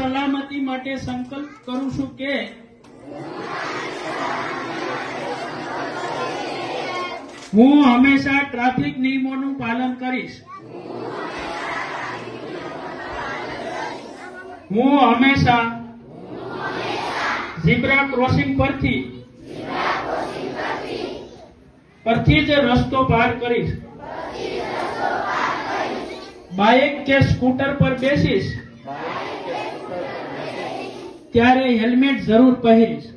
સલામતી માટે સંકલ્પ કરું છું કે હું હંમેશા ટ્રાફિક નિયમોનું પાલન કરીશ. હું હંમેશા ઝીબ્રા ક્રોસિંગ પરથી જ રસ્તો પાર કરીશ. બાઇક કે સ્કૂટર પર બેસીશ ત્યારે હેલ્મેટ જરૂર પહેરીશ.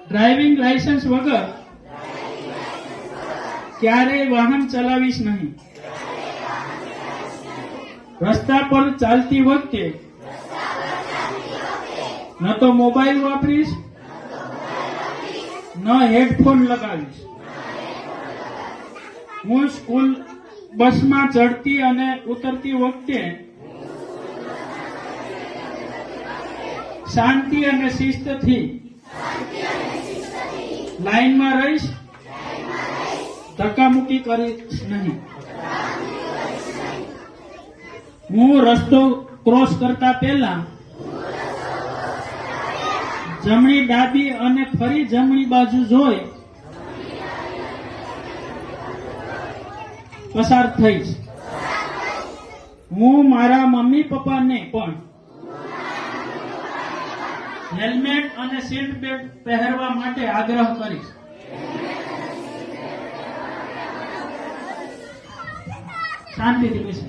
ડ્રાઇવિંગ લાયસન્સ વગર ક્યારેય વાહન ચલાવીશ નહીં. રસ્તા પર ચાલતી વખતે ન તો મોબાઈલ વાપરીશ ન હેડફોન લગાવીશ. હું સ્કૂલ બસમાં ચડતી અને ઉતરતી વખતે શાંતિ અને શિસ્તથી લાઈનમાં રહીશ. ધક્કામુક્કી કરીશ નહીં. હું રસ્તો ક્રોસ કરતા પહેલા જમણી, ડાબી અને ફરી જમણી બાજુ જોઈ પસાર થઈશ. હું મારા મમ્મી પપ્પાને પણ હેલ્મેટ અને સીટ બેલ્ટ પહેરવા માટે આગ્રહ કરીશ. શાંતિથી બેસો.